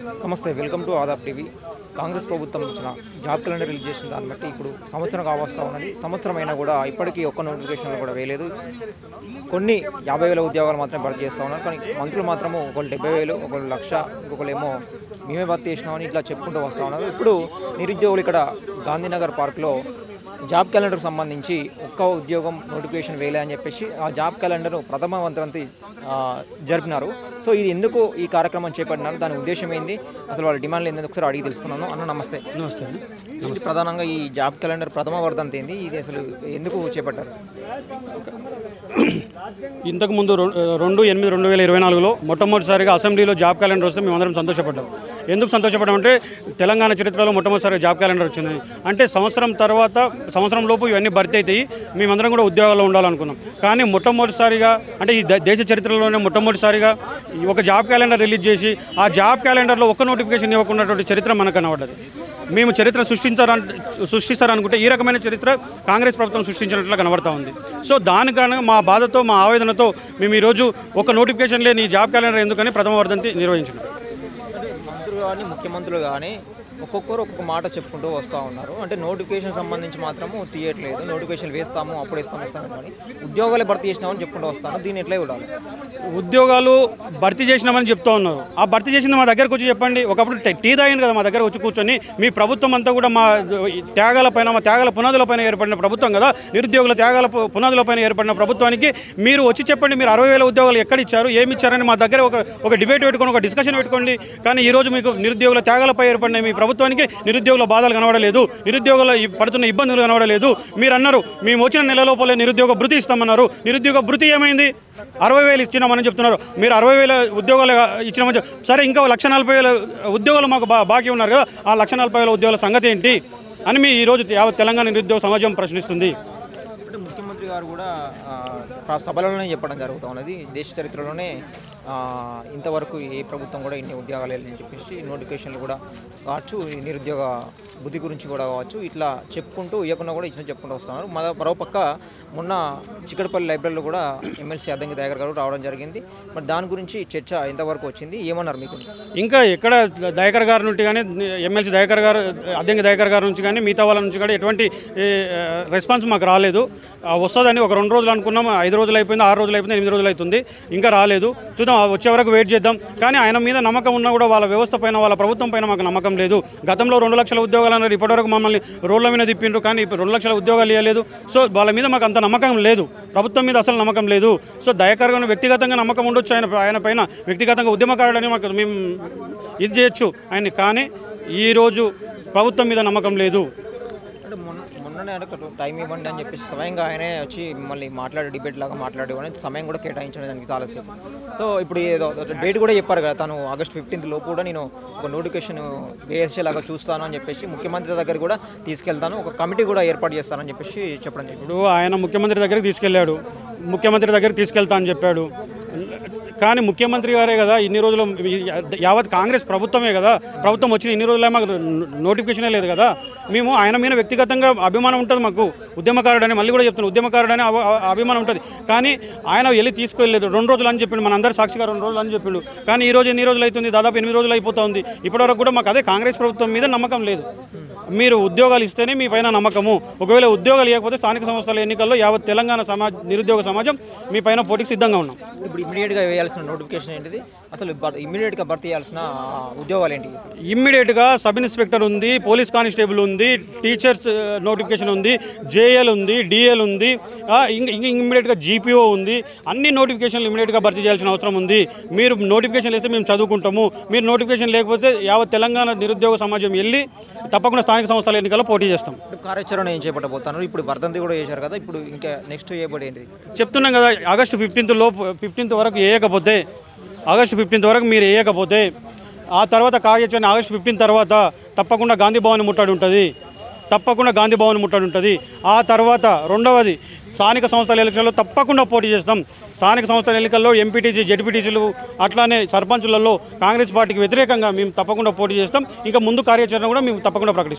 నమస్తే, welcome to Aadab TV. Congress ప్రభుత్వం ఇచ్చిన జాబ్ క్యాలెండర్ రిలీజ్ చేసిన దాన్ని బట్టి ఇప్పుడు సంవత్సరం కావస్తూ ఉన్నది. సంవత్సరం అయినా కూడా ఇప్పటికీ ఒక్క నోటిఫికేషన్లు కూడా వేయలేదు. కొన్ని 50,000 ఉద్యోగాలు మాత్రమే భర్తీ చేస్తూ ఉన్నారు. కానీ మంత్రులు మాత్రము ఒకళ్ళు 70,000, ఒకళ్ళు 1,00,000, ఇంకొకరు ఏమో మేమే భర్తీ చేసినామని ఇట్లా చెప్పుకుంటూ వస్తూ ఉన్నారు. ఇప్పుడు నిరుద్యోగులు ఇక్కడ గాంధీనగర్ పార్క్లో జాబ్ క్యాలెండర్కి సంబంధించి ఒక్క ఉద్యోగం నోటిఫికేషన్ వేయలే అని చెప్పేసి ఆ జాబ్ క్యాలెండర్ను ప్రథమ వంతరంతి జరిపినారు. సో ఇది ఎందుకు ఈ కార్యక్రమం చేపట్టినారు, దాని ఉద్దేశం ఏంది, అసలు వాళ్ళ డిమాండ్లు ఏంది ఒకసారి అడిగి తెలుసుకున్నాను. అన్న నమస్తే. నమస్తే. ఇది ప్రధానంగా ఈ జాబ్ క్యాలెండర్ ప్రథమ వర్ధంతి ఏంది, ఇది అసలు ఎందుకు చేపట్టారు? ఇంతకుముందు 2/8/2024లో మొట్టమొదటిసారిగా అసెంబ్లీలో జాబ్ క్యాలెండర్ వస్తే మేమందరం సంతోషపడ్డాం. ఎందుకు సంతోషపడ్డామంటే తెలంగాణ చరిత్రలో మొట్టమొదటిసారిగా జాబ్ క్యాలెండర్ వచ్చింది. అంటే సంవత్సరం లోపు ఇవన్నీ భర్తీ అవుతాయి, మేమందరం కూడా ఉద్యోగాల్లో ఉండాలనుకున్నాం. కానీ మొట్టమొదటిసారిగా అంటే ఈ దేశ చరిత్రలోనే మొట్టమొదటిసారిగా ఒక జాబ్ క్యాలెండర్ రిలీజ్ చేసి ఆ జాబ్ క్యాలెండర్లో ఒక్క నోటిఫికేషన్ ఇవ్వకున్నటువంటి చరిత్ర మనకు కనబడ్డది. మేము చరిత్ర సృష్టిస్తారనుకుంటే ఈ రకమైన చరిత్ర కాంగ్రెస్ ప్రభుత్వం సృష్టించినట్లు కనబడతా ఉంది. సో దానికన్నా మా బాధతో, మా ఆవేదనతో మేము ఈరోజు ఒక నోటిఫికేషన్ లేని ఈ జాబ్ క్యాలెండర్ ఎందుకని ప్రథమ వర్ధంతి నిర్వహించినాం. మంత్రులు కానీ ముఖ్యమంత్రులు కానీ ఒక్కొక్కరు ఒక్కొక్క మాట చెప్పుకుంటూ వస్తూ ఉన్నారు. అంటే నోటిఫికేషన్ సంబంధించి మాత్రము తీయట్లేదు, నోటిఫికేషన్ వేస్తాము, అప్పుడు ఇస్తాము కానీ ఉద్యోగాలు భర్తీ చేసినామని చెప్పుకుంటూ వస్తాను. దీన్ని ఎట్లా చూడాలి? ఉద్యోగాలు భర్తీ చేసినామని చెప్తూ ఉన్నారు. ఆ భర్తీ చేసింది మా దగ్గరకు వచ్చి చెప్పండి. ఒకప్పుడు టీ తాగింది కదా మా దగ్గర వచ్చి కూర్చొని, మీ ప్రభుత్వం అంతా కూడా మా త్యాగాల పునాదులపైన ఏర్పడిన ప్రభుత్వం కదా, నిరుద్యోగుల త్యాగాల పునాదులపైన ఏర్పడిన ప్రభుత్వానికి మీరు వచ్చి చెప్పండి, మీరు 60,000 ఉద్యోగాలు ఎక్కడిచ్చారు, ఏమి ఇచ్చారని మా దగ్గర ఒక డిబేట్ పెట్టుకొని, ఒక డిస్కషన్ పెట్టుకోండి. కానీ ఈరోజు మీకు నిరుద్యోగుల త్యాగాలపై ఏర్పడిన మీ ప్రభుత్వానికి నిరుద్యోగుల బాధలు కనబడలేదు, నిరుద్యోగుల పడుతున్న ఇబ్బందులు కనబడలేదు. మీరు అన్నారు మేము వచ్చిన నెల లోపలే నిరుద్యోగ భృతి ఇస్తామన్నారు. నిరుద్యోగ భృతి ఏమైంది? 60,000 ఇచ్చినామని చెప్తున్నారు. మీరు 60,000 ఉద్యోగాలు ఇచ్చినామని సరే, ఇంకా 1,40,000 ఉద్యోగాలు మాకు బాకీ ఉన్నారు కదా, ఆ 1,40,000 ఉద్యోగాల సంగతి ఏంటి అని మీ ఈరోజు యావత్ తెలంగాణ నిరుద్యోగ సమాజం ప్రశ్నిస్తుంది. అంటే ముఖ్యమంత్రి గారు కూడా సభలోనే చెప్పడం జరుగుతూ ఉన్నది, దేశ చరిత్రలోనే ఇంతవరకు ఏ ప్రభుత్వం కూడా ఇన్ని ఉద్యోగాలు వెళ్ళని చెప్పేసి నోటిఫికేషన్లు కూడా కావచ్చు, నిరుద్యోగ బుద్ధి గురించి కూడా కావచ్చు, ఇట్లా చెప్పుకుంటూ ఇవ్వకుండా కూడా ఇచ్చిన చెప్పుకుంటూ వస్తున్నారు. మరోపక్క మొన్న చిక్కడపల్లి లైబ్రరీలో కూడా ఎమ్మెల్సీ అద్దంకి దయాకర్ గారు రావడం జరిగింది. మరి దాని గురించి చర్చ ఎంతవరకు వచ్చింది, ఏమన్నారు మీకు? ఇంకా ఎక్కడ దయాకర్ గారి నుండి కానీ, ఎమ్మెల్సీ దయాకర్ గారు, అద్దంకి దయాకర్ గారి నుంచి కానీ, మిగతా వాళ్ళ నుంచి కానీ ఎటువంటి రెస్పాన్స్ మాకు రాలేదు. వస్తుందని ఒక 2 రోజులు అనుకున్నాం, 5 రోజులు అయిపోయింది, 6 రోజులు అయిపోయింది, 8 రోజులు అవుతుంది, ఇంకా రాలేదు. చూద్దాం, వచ్చే వరకు వెయిట్ చేద్దాం. కానీ ఆయన మీద నమ్మకం ఉన్నా కూడా వాళ్ళ వ్యవస్థ పైన, వాళ్ళ ప్రభుత్వం పైన మాకు నమ్మకం లేదు. గతంలో 2 లక్షల ఉద్యోగాలు అన్నారు, ఇప్పటివరకు మమ్మల్ని రోడ్ల మీద తిప్పిండ్రు, కానీ ఇప్పుడు 2 లక్షల ఉద్యోగాలు ఇవ్వలేదు. సో వాళ్ళ మీద మాకు అంత నమ్మకం లేదు, ప్రభుత్వం మీద అసలు నమ్మకం లేదు. సో దయాకర్ గారు వ్యక్తిగతంగా నమ్మకం ఉండొచ్చు, ఆయన పైన వ్యక్తిగతంగా ఉద్యమకారుడని మాకు మేము ఇది చేయొచ్చు ఆయన, కానీ ఈరోజు ప్రభుత్వం మీద నమ్మకం లేదు. అంటే మొన్ననే టైం ఇవ్వండి అని చెప్పేసి స్వయంగా ఆయనే వచ్చి మళ్ళీ డిబేట్ లాగా మాట్లాడేవాడిని, సమయం కూడా కేటాయించడం దానికి చాలాసేపు. సో ఇప్పుడు ఏదో డేట్ కూడా చెప్పారు కదా, తను ఆగస్టు 15th లోపు కూడా నేను ఒక నోటిఫికేషన్ వేసేలాగా చూస్తాను అని చెప్పేసి, ముఖ్యమంత్రి దగ్గర కూడా తీసుకెళ్తాను, ఒక కమిటీ కూడా ఏర్పాటు చేస్తానని చెప్పేసి చెప్పడం జరిగింది. ఇప్పుడు ఆయన ముఖ్యమంత్రి దగ్గరికి తీసుకెళ్ళాడు, ముఖ్యమంత్రి దగ్గరికి తీసుకెళ్తా అని చెప్పాడు. కానీ ముఖ్యమంత్రి గారే కదా ఇన్ని రోజులు, యావత్ కాంగ్రెస్ ప్రభుత్వమే కదా, ప్రభుత్వం వచ్చిన ఇన్ని రోజులే మాకు నోటిఫికేషనే లేదు కదా. మేము ఆయన మీద వ్యక్తిగతంగా అభిమానం ఉంటుంది మాకు, ఉద్యమకారుడని మళ్ళీ కూడా చెప్తున్నాను, ఉద్యమకారుడని అభిమానం ఉంటుంది. కానీ ఆయన వెళ్ళి తీసుకెళ్ళలేదు. 2 రోజులు అని చెప్పిండు, మనందరూ సాక్షిగా 2 రోజులు అని చెప్పిండు. కానీ ఈ రోజు ఎన్ని రోజులు అవుతుంది? దాదాపు 8 రోజులు అయిపోతుంది. ఇప్పటివరకు కూడా మాకు అదే కాంగ్రెస్ ప్రభుత్వం మీద నమ్మకం లేదు. మీరు ఉద్యోగాలు ఇస్తేనే మీ పైన నమ్మకము, ఒకవేళ ఉద్యోగాలు ఇవ్వకపోతే స్థానిక సంస్థల ఎన్నికల్లో యావత్ తెలంగాణ నిరుద్యోగ సమాజం మీ పైన పోటీకి సిద్ధంగా ఉన్నాం. ఇప్పుడు ఇమ్మీడియట్గా వేయాల్సిన నోటిఫికేషన్ ఏంటిది, అసలు ఇమ్మీడియట్గా భర్తీ చేయాల్సిన ఉద్యోగాలు ఏంటి? ఇమ్మీడియట్గా సబ్ ఇన్స్పెక్టర్ ఉంది, పోలీస్ కానిస్టేబుల్ ఉంది, టీచర్స్ నోటిఫికేషన్ ఉంది, జేఎల్ ఉంది, డిఎల్ ఉంది, ఇమ్మీడియట్గా జీపీఓ ఉంది. అన్ని నోటిఫికేషన్లు ఇమ్మీడియట్గా భర్తీ చేయాల్సిన అవసరం ఉంది. మీరు నోటిఫికేషన్ వేస్తే మేము చదువుకుంటాము, మీరు నోటిఫికేషన్ లేకపోతే యావత్ తెలంగాణ నిరుద్యోగ సమాజం వెళ్ళి తప్పకుండా స్థానిక సంస్థల ఎన్నికల్లో పోటీ చేస్తాం. కార్యాచరణ ఏం చేపట్టబోతున్నారు? ఇప్పుడు వర్ధంతి కూడా చేశారు కదా, ఇప్పుడు ఇంకా నెక్స్ట్ చేయబడి ఏంటి చెప్తున్నాం కదా, ఆగస్టు 15th వరకు వేయకపోతే, ఆగస్టు 15th వరకు మీరు వేయకపోతే ఆ తర్వాత కార్యాచరణ ఆగస్టు 15 తర్వాత తప్పకుండా గాంధీ భవన్ ముట్టడి ఉంటుంది, తప్పకుండా గాంధీ భవన్ ముట్టడి ఉంటుంది. ఆ తర్వాత రెండవది స్థానిక సంస్థల ఎన్నికల్లో తప్పకుండా పోటీ చేస్తాం. స్థానిక సంస్థల ఎన్నికల్లో ఎంపీటీసీ, జెడ్పీటీసీలు అట్లానే సర్పంచులలో కాంగ్రెస్ పార్టీకి వ్యతిరేకంగా మేము తప్పకుండా పోటీ చేస్తాం. ఇంకా ముందు కార్యాచరణ కూడా మేము తప్పకుండా ప్రకటిస్తాం.